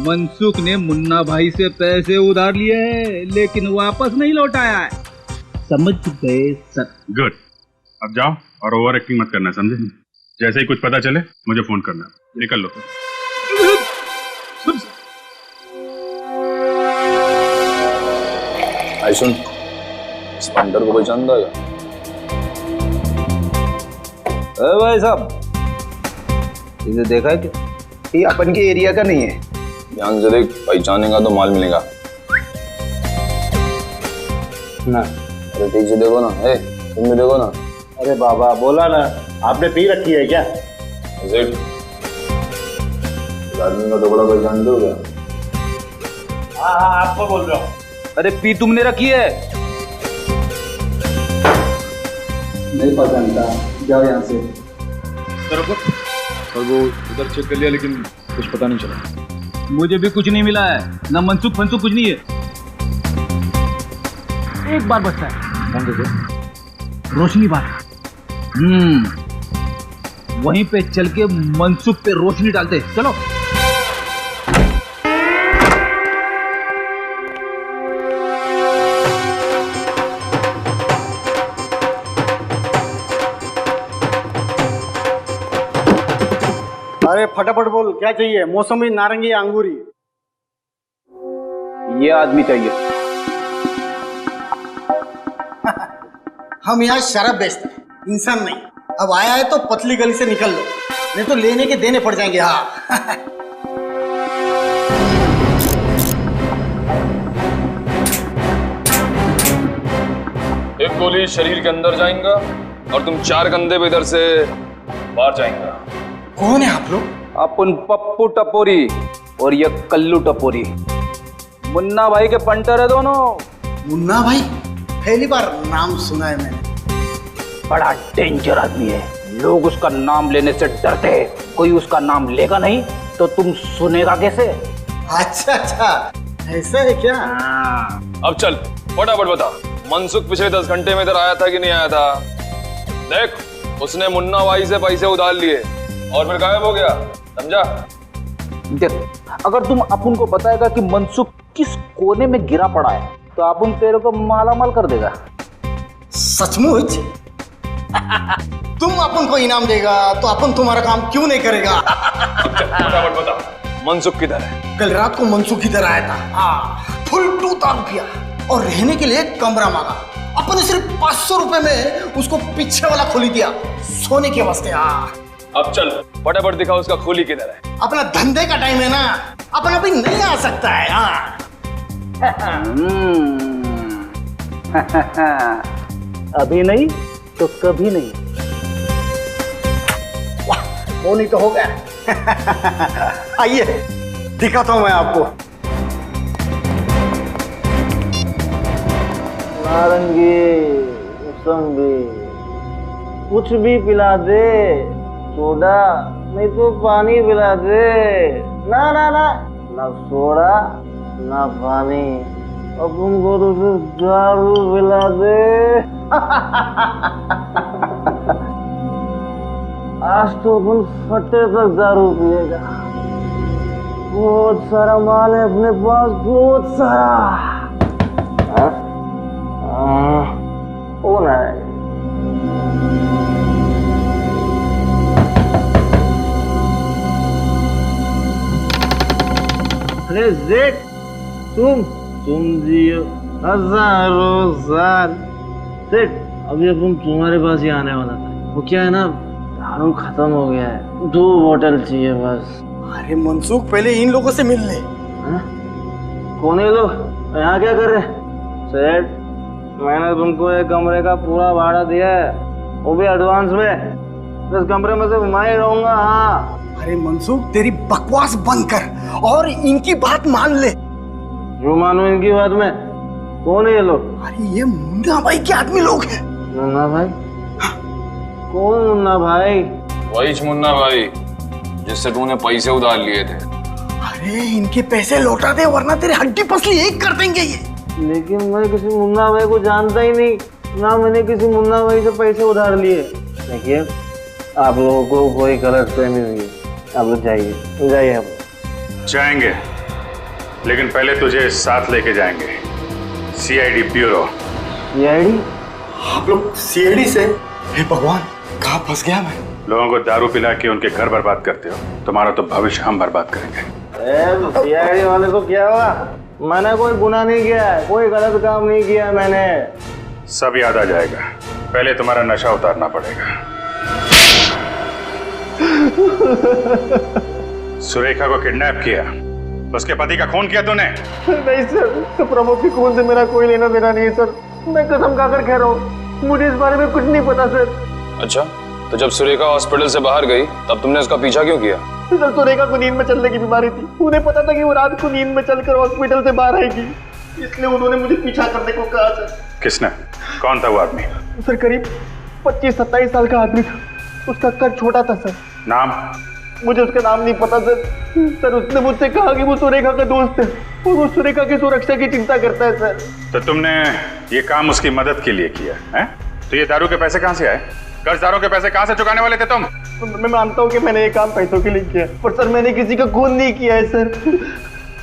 मनसुख ने मुन्ना भाई से पैसे उधार लिए हैं लेकिन वापस नहीं लौटाया है। समझ गए सर? गुड। अब जाओ और ओवर एक्टिंग मत करना, समझे? जैसे ही कुछ पता चले मुझे फोन करना। निकल लो। आई सुन, इस पंडर को पहचान देगा? भाई साहब, इसे देखा है क्या? ये अपन के एरिया का नहीं है। ध्यान से देख, पहचानेगा तो माल मिलेगा ना। अरे ठीक से देखो ना। तुम भी देखो ना। अरे बाबा, बोला ना, आपने पी रखी है क्या? आदमी का टुकड़ा पहचान दो क्या? हाँ, आपको बोल रहा हूँ। अरे पी तुमने रखी है? नहीं पहचानता, जाओ यहाँ से। सर वो उधर चेक कर लिया लेकिन कुछ पता नहीं चला। मुझे भी कुछ नहीं मिला है, ना मनसुख फंसुख कुछ नहीं है। एक बार बचता है, रोशनी बात। वहीं पे चल के मनसुख पे रोशनी डालते। चलो। अरे फटाफट बोल, क्या चाहिए? मौसमी, नारंगी, अंगूरी? ये आदमी चाहिए। हम यहाँ शराब बेचते हैं, इंसान नहीं। अब आया है तो पतली गली से निकल लो, नहीं तो लेने के देने पड़ जाएंगे। हाँ। एक गोली शरीर के अंदर जाएगा और तुम 4 कंधे पे इधर से बाहर जाएंगा। कौन है आप लोग? अपन पप्पू टपोरी और ये कल्लू टपोरी। मुन्ना भाई के पंटर है दोनों। मुन्ना भाई? पहली बार नाम सुना है मैंने। बड़ा डेंजर आदमी है, लोग उसका नाम लेने से डरते हैं। कोई उसका नाम लेगा नहीं तो तुम सुनेगा कैसे? अच्छा, ऐसा है क्या? अब चल फटाफट बता, मनसुख पिछले 10 घंटे में इधर आया था कि नहीं आया था? देख, उसने मुन्ना भाई से पैसे उधार लिए और फिर गायब हो गया, समझा? देख, अगर तुम अपन को बताएगा कि मनसुख किस कोने में गिरा पड़ा है तो अपन तेरे को मालामाल कर देगा। सचमुच? तुम अपन को इनाम देगा तो अपन तुम्हारा काम क्यों नहीं करेगा? फटाफट बता, मनसुख किधर है? कल रात को मनसुख इधर आया था। हाँ, फुल 2 दारू पिया, और रहने के लिए एक कमरा मांगा। अपन ने सिर्फ 500 रुपए में उसको पीछे वाला खोली दिया सोने के वास्ते। अब चल फटाफट दिखा उसका खोली किधर है। अपना धंधे का टाइम है ना, अपन अभी नहीं आ सकता है। अभी नहीं तो कभी नहीं। वाह, वो नहीं तो हो गया। आइए दिखाता हूं मैं आपको। नारंगी, मौसम्बी, कुछ भी पिला दे, सोडा नहीं तो पानी पिला दे। ना ना ना, ना सोडा ना पानी, अपन को तो सिर्फ दारू पिला दे। आज तो अपन फटे तक दारू पिएगा। बहुत सारा माल है अपने पास, बहुत सारा। कौन है? अरे जेठ, तुम जियो हजारों साल। सेठ, अभी अपन तुम्हारे पास ही आने वाला था। वो क्या है ना, दारू खत्म हो गया है, 2 बोतल चाहिए बस। अरे मनसुख, पहले इन लोगों से मिल ले। कौन है लोग? यहाँ क्या कर रहे? सेठ, मैंने तुमको एक कमरे का पूरा भाड़ा दिया है, वो भी एडवांस में। इस कमरे में से मैं ही रहूंगा। हाँ। अरे मनसुख, तेरी बकवास बंद कर और इनकी बात मान ले। जो मानो इनकी बात में? कौन है ये लोग? अरे ये मुन्ना भाई के आदमी लोग हैं। मुन्ना भाई? कौन मुन्ना भाई? वही मुन्ना भाई जिससे तूने पैसे उधार लिए थे। अरे इनके पैसे लौटा दे वरना तेरे हड्डी पसली एक कर देंगे ये। लेकिन मैं किसी मुन्ना भाई को जानता ही नहीं, ना मैंने किसी मुन्ना भाई से पैसे उधार लिए। देखिए, आप लोगों को कोई गलत फहमी हुई है, आप लोग जाइए। आप जाएंगे, लेकिन पहले तुझे साथ लेके जाएंगे सीआईडी ब्यूरो। सीआईडी? आप लोग सीआईडी से? हे भगवान, कहाँ फंस गया मैं? लोगों को दारू पिला के उनके घर बर्बाद करते हो, तुम्हारा तो भविष्य हम बर्बाद करेंगे। तो सीआईडी वाले को क्या हुआ? मैंने कोई गुनाह नहीं किया है, कोई गलत काम नहीं किया मैंने। सब याद आ जाएगा, पहले तुम्हारा नशा उतारना पड़ेगा। सुरेखा को किडनैप किया, उसके पति का खून किया तूने? नहीं सर, तो प्रमोद के खून से मेरा कोई लेना देना नहीं है सर। मैं कसम खाकर कह रहा हूँ, मुझे इस बारे में कुछ नहीं पता सर। अच्छा, तो जब सुरेखा हॉस्पिटल से बाहर गई तब तुमने उसका पीछा क्यों किया? सर, सुरेखा को नींद में चलने की बीमारी थी। उन्हें पता था कि वो रात को नींद में चलकर हॉस्पिटल से बाहर आएगी, इसलिए उन्होंने मुझे पीछा करने को कहा सर। किसने? कौन था वो आदमी? सर, करीब 25-27 साल का आदमी था। उसका कद छोटा था सर। नाम? मुझे उसका नाम नहीं पता सर। सर, उसने मुझसे कहा कि वो सुरेखा का दोस्त है और वो सुरेखा की सुरक्षा की चिंता करता है सर। तो तुमने ये काम उसकी मदद के लिए किया है? तो ये दारू के पैसे कहाँ से आए? कर्जदारों के पैसे कहाँ से चुकाने वाले थे तुम? मैं मानता हूँ कि मैंने ये काम पैसों के लिए किया, पर सर मैंने किसी का खून नहीं किया है सर।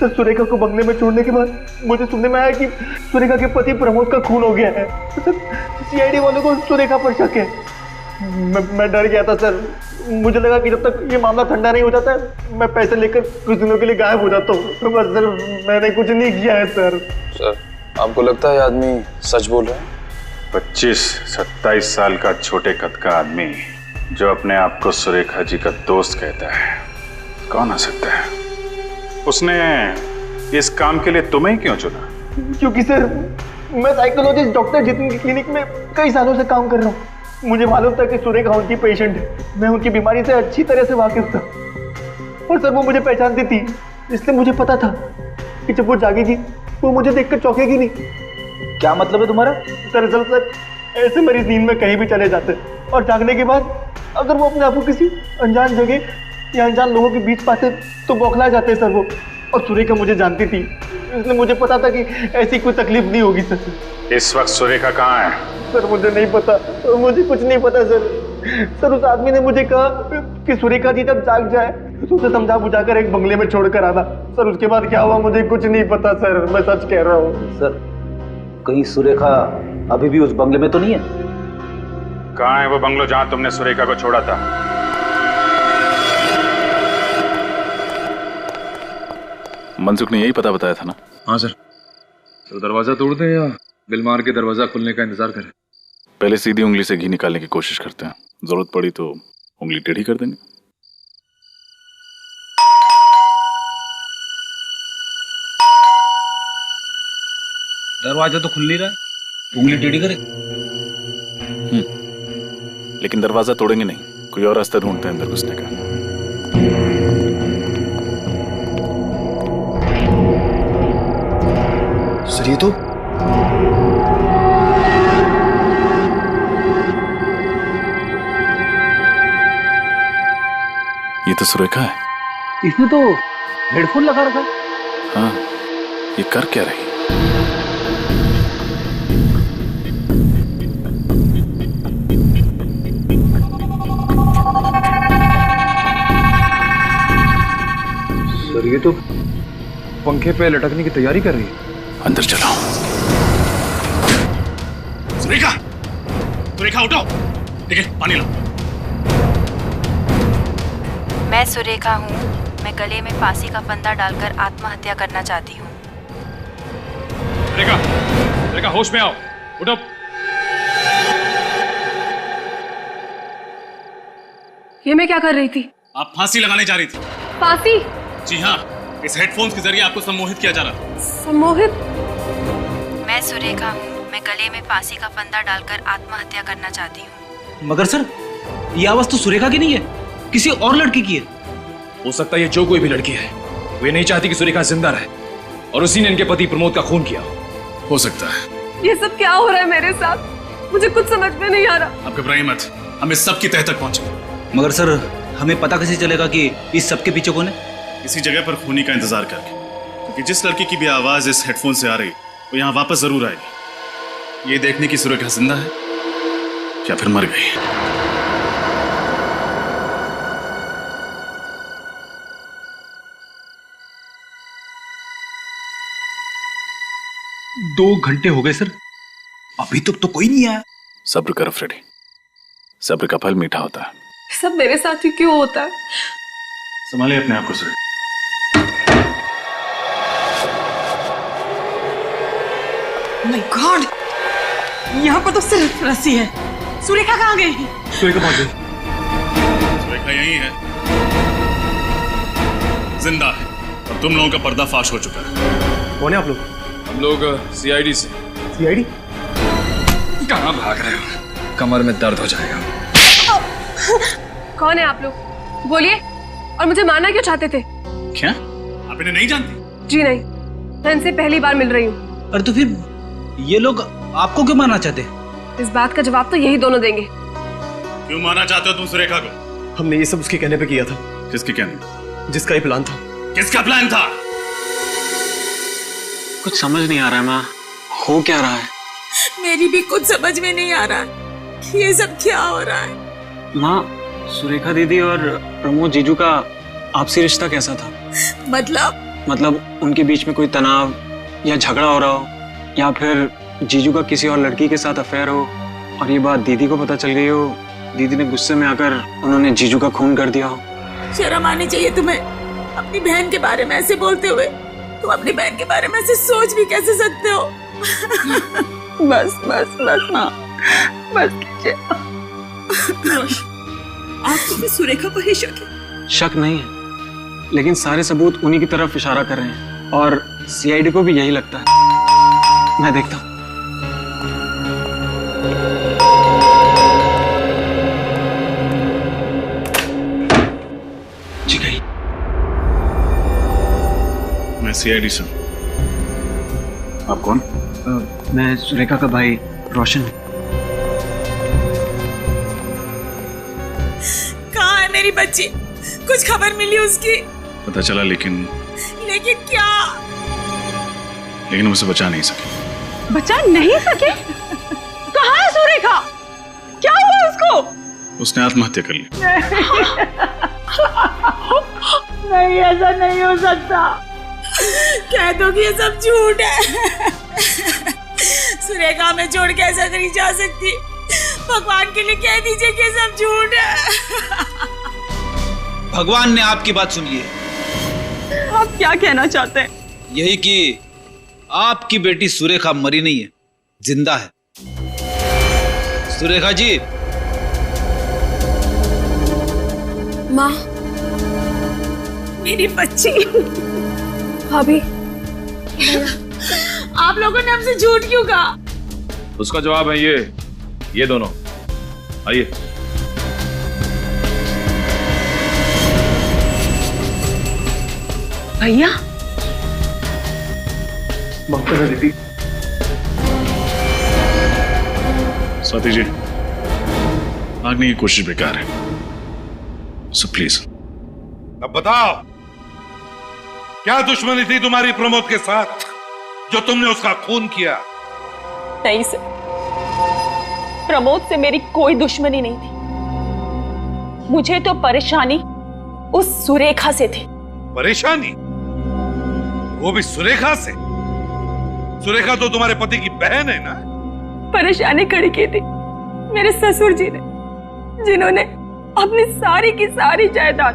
सर, सुरेखा को बंगले में छोड़ने के बाद मुझे सुनने में आया कि सुरेखा के पति प्रमोद का खून हो गया है। सर, सीआईडी वालों को सुरेखा पर शक है। मैं डर गया था सर। मुझे लगा कि जब तक ये मामला ठंडा नहीं हो जाता मैं पैसे लेकर कुछ दिनों के लिए गायब हो जाता हूँ। बस सर, मैंने कुछ नहीं किया है सर। सर, आपको लगता है आदमी सच बोल रहा है? 25-27 साल का छोटे कद का आदमी जो अपने आप को सुरेखा जी का दोस्त कहता है, कौन आ सकता है? उसने इस काम के लिए तुम्हें क्यों चुना? क्योंकि सर, मैं साइकोलॉजिस्ट डॉक्टर जितेन की क्लिनिक में कई सालों से काम कर रहा हूँ। मुझे मालूम था कि सुरेखा उनकी पेशेंट है। मैं उनकी बीमारी से अच्छी तरह से वाकिफ था और सर वो मुझे पहचानती थी, इसलिए मुझे पता था कि जब वो जागेगी वो मुझे देखकर चौंकेगी नहीं। क्या मतलब है तुम्हारा? दरअसल सर, ऐसे मरीज नींद में कहीं भी चले जाते और जागने के बाद अगर वो अपने आप को किसी अनजान जगह या अनजान लोगों के बीच पाते तो बौखला जाते सर वो। और सुरेखा मुझे जानती थी, इसलिए मुझे पता था कि ऐसी कोई तकलीफ नहीं होगी सर। इस वक्त सुरेखा कहाँ है? सर, मुझे नहीं पता, मुझे कुछ नहीं पता सर। सर, उस आदमी ने मुझे कहा कि सुरेखा जी जब जाग जाए तो उसे समझा बुझाकर एक बंगले में छोड़कर आना। सर, उसके बाद क्या हुआ मुझे कुछ नहीं पता सर, मैं सच कह रहा हूँ। सर, कहीं सुरेखा अभी भी उस बंगले में तो नहीं है? कहाँ है वो बंगलो जहाँ तुमने सुरेखा को छोड़ा था? मनसुख ने यही पता बताया था ना? हाँ सर। तो दरवाजा तोड़ दें या बिल मार के दरवाजा खुलने का इंतजार करें? पहले सीधी उंगली से घी निकालने की कोशिश करते हैं, जरूरत पड़ी तो उंगली टेढ़ी कर देंगे। दरवाजा तो खुल नहीं रहा है, उंगली टेढ़ी करे। लेकिन दरवाजा तोड़ेंगे नहीं, कोई और रास्ता ढूंढते हैं अंदर घुसने का। सर ये तो सुरेखा है। इसने तो हेडफोन लगा रखा। हाँ, ये कर क्या रही? सर ये तो पंखे पे लटकने की तैयारी कर रही है। अंदर चलो। सुरेखा, सुरेखा उठो। ठीक है, पानी लो। मैं सुरेखा हूँ। मैं गले में फांसी का फंदा डालकर आत्महत्या करना चाहती हूँ। सुरेखा, सुरेखा होश में आओ, उठो। ये मैं क्या कर रही थी? आप फांसी लगाने जा रही थी। फांसी? जी हाँ, इस हेडफोन्स के जरिए आपको सम्मोहित किया जा रहा था। सम्मोहित? मैं सुरेखा हूँ। मैं गले में फांसी का फंदा डालकर आत्महत्या करना चाहती हूँ। मगर सर, ये आवाज तो सुरेखा की नहीं है, किसी और लड़की की है। हो सकता है ये जो कोई भी लड़की है, वो नहीं चाहती कि सुरेखा जिंदा रहे और उसी ने इनके पति प्रमोद का खून किया। हो सकता है। ये सब क्या हो रहा है मेरे साथ? मुझे कुछ समझ में नहीं आ रहा। आप घबराइए मत, हम इस सब की तह तक पहुंचे। मगर सर, हमें पता कैसे चलेगा कि इस सब के पीछे कौन है? इसी जगह पर खूनी का इंतजार करके, क्योंकि जिस लड़की की भी आवाज इस हेडफोन से आ रही वो यहाँ वापस जरूर आएगी। ये देखने की सुरेखा जिंदा है या फिर मर गई। 2 घंटे हो गए सर, अभी तक तो कोई नहीं आया। सब्र करो फ्रेडी, सब्र का फल मीठा होता है। सब मेरे साथ ही क्यों होता है? संभालिए अपने आप को सुरेखा। माय गॉड, यहाँ पर तो सिर्फ रस्सी है। सुरेखा कहाँ गई? सुरेखा पहुंच गई। सुरेखा यही है, जिंदा है और तुम लोगों का पर्दाफाश हो चुका है। कौन है आप लोग? हम लोग सीआईडी से। सीआईडी? कहाँ भाग रहे हो? कमर में दर्द हो जाएगा। कौन है आप लोग? बोलिए। और मुझे मारना क्यों चाहते थे? क्या आप इन्हें नहीं जानती? जी नहीं, मैं इनसे पहली बार मिल रही हूँ। अरे तो फिर ये लोग आपको क्यों मारना चाहते? इस बात का जवाब तो यही दोनों देंगे। क्यों मारना चाहते हो तुम सुरेखा को? हमने ये सब उसके कहने पे किया था। किसके कहने? जिसका ये प्लान था। किसका प्लान था? कुछ समझ नहीं आ रहा है माँ, हो क्या रहा है? मेरी भी कुछ समझ में नहीं आ रहा कि ये सब क्या हो रहा है। माँ, सुरेखा दीदी और प्रमोद जीजू का आपसी रिश्ता कैसा था? मतलब उनके बीच में कोई तनाव या झगड़ा हो रहा हो, या फिर जीजू का किसी और लड़की के साथ अफेयर हो और ये बात दीदी को पता चल गई हो, दीदी ने गुस्से में आकर उन्होंने जीजू का खून कर दिया हो। शर्म आनी चाहिए तुम्हें अपनी बहन के बारे में ऐसे बोलते हुए। तुम अपनी बहन के बारे में ऐसे सोच भी कैसे सकते हो? बस बस बस माँ, बस कीजिए। आपको भी सुरेखा पर ही शक है? शक नहीं है, लेकिन सारे सबूत उन्हीं की तरफ इशारा कर रहे हैं और सीआईडी को भी यही लगता है। मैं देखता हूँ। जी गई। मैं सीआईडी से। आप कौन? मैं सुरेखा का भाई रोशन हूँ। कहाँ है मेरी बच्ची? कुछ खबर मिली उसकी? पता चला, लेकिन क्या? लेकिन उसे बचा नहीं सके। बचा नहीं सके? कहाँ है सुरेखा? क्या हुआ उसको? उसने आत्महत्या कर ली। नहीं, ऐसा नहीं हो सकता। कह दो कि ये सब झूठ है। सुरेखा में छोड़ के ऐसा नहीं जा सकती। भगवान के लिए कह दीजिए कि ये सब झूठ है। भगवान ने आपकी बात सुन ली है। आप क्या कहना चाहते हैं? यही कि आपकी बेटी सुरेखा मरी नहीं है, जिंदा है। सुरेखा जी। माँ, मेरी बच्ची। भाभी, आप लोगों ने हमसे झूठ क्यों कहा? उसका जवाब है ये दोनों। आइए। भैया, माफ करना दीदी। स्वाति जी, भागने की कोशिश बेकार है, सो प्लीज अब बताओ, क्या दुश्मनी थी तुम्हारी प्रमोद के साथ जो तुमने उसका खून किया? नहीं सर, प्रमोद से मेरी कोई दुश्मनी नहीं थी। मुझे तो परेशानी उस सुरेखा से थी। परेशानी? वो भी सुरेखा से? सुरेखा तो तुम्हारे पति की बहन है ना? परेशानी खड़ी की थी मेरे ससुर जी ने, जिन्होंने अपनी सारी की सारी जायदाद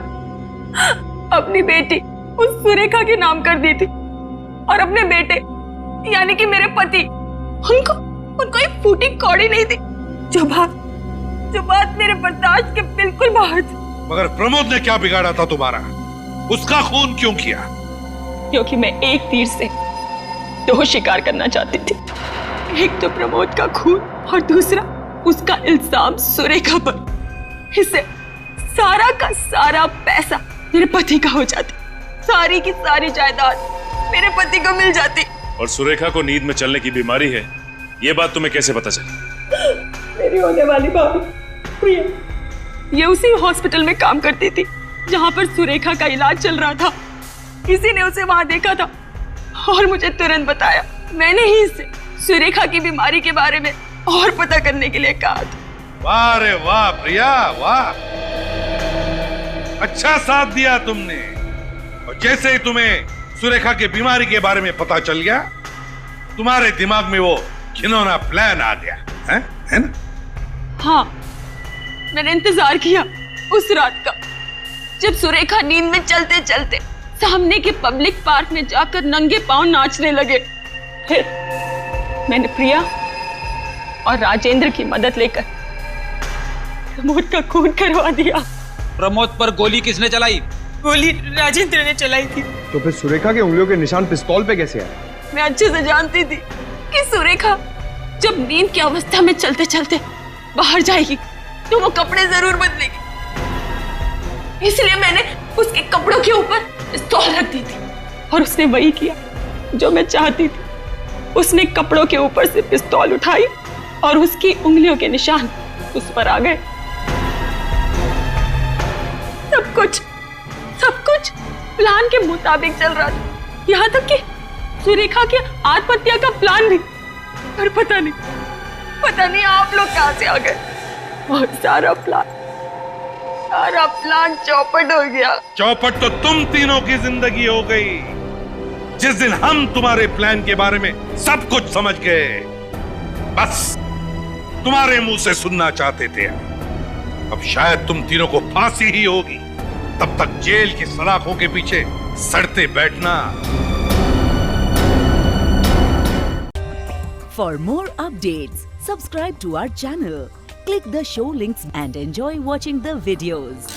अपनी बेटी उस सुरेखा के नाम कर दी थी, और अपने बेटे यानी कि मेरे पति, उनको एक फूटी कौड़ी नहीं थी। जो बात मेरे बर्दाश्त के बिल्कुल बाहर थी। मगर प्रमोद ने क्या बिगाड़ा था तुम्हारा? उसका खून क्यों किया? क्योंकि मैं एक तीर से दो शिकार करना चाहती थी। एक तो प्रमोद का खून और दूसरा उसका इल्जाम सुरेखा पर। इससे सारा का सारा पैसा मेरे पति का हो जाता, सारी की सारी जायदाद मेरे पति को मिल जाती। और सुरेखा को नींद में चलने की बीमारी है, ये बात तुम्हें कैसे पता चली? मेरी होने वाली भाभी प्रिया, ये उसी हॉस्पिटल में काम करती थी जहां पर सुरेखा का इलाज चल रहा था। किसी ने उसे वहां देखा था और मुझे तुरंत बताया। मैंने ही इससे सुरेखा की बीमारी के बारे में और पता करने के लिए कहा था। वाह रे वाह प्रिया, वाह, अच्छा साथ दिया तुमने। और जैसे ही तुम्हें सुरेखा की बीमारी के बारे में पता चल गया, तुम्हारे दिमाग में वो घिनौना प्लान आ गया है ना? हाँ, मैंने इंतजार किया उस रात का, जब सुरेखा नींद में चलते चलते सामने के पब्लिक पार्क में जाकर नंगे पांव नाचने लगे। फिर मैंने प्रिया और राजेंद्र की मदद लेकर प्रमोद का खून करवा दिया। प्रमोद पर गोली किसने चलाई? गोली राजेंद्र ने चलाई थी। तो फिर सुरेखा के उंगलियों के निशान पिस्तौल पे कैसे आए? मैं अच्छे से जानती थी कि सुरेखा जब नींद की अवस्था में चलते चलते बाहर जाएगी तो वो कपड़े जरूर बदलेगी, इसलिए मैंने उसके कपड़ों के ऊपर पिस्तौल रख दी थी। और उसने वही किया जो मैं चाहती थी। उसने कपड़ों के ऊपर से पिस्तौल उठाई और उसकी उंगलियों के निशान उस पर आ गए। सब कुछ प्लान के मुताबिक चल रहा था, यहाँ तक कि सुरेखा के आत्महत्या का प्लान भी। पर पता नहीं आप लोग कहां से आ गए और सारा प्लान चौपट हो गया। चौपट तो तुम तीनों की जिंदगी हो गई। जिस दिन हम तुम्हारे प्लान के बारे में सब कुछ समझ गए, बस तुम्हारे मुंह से सुनना चाहते थे। अब शायद तुम तीनों को फांसी ही होगी, तब तक जेल की सलाखों के पीछे सड़ते बैठना। For more updates, subscribe to our channel, click the show links and enjoy watching the videos.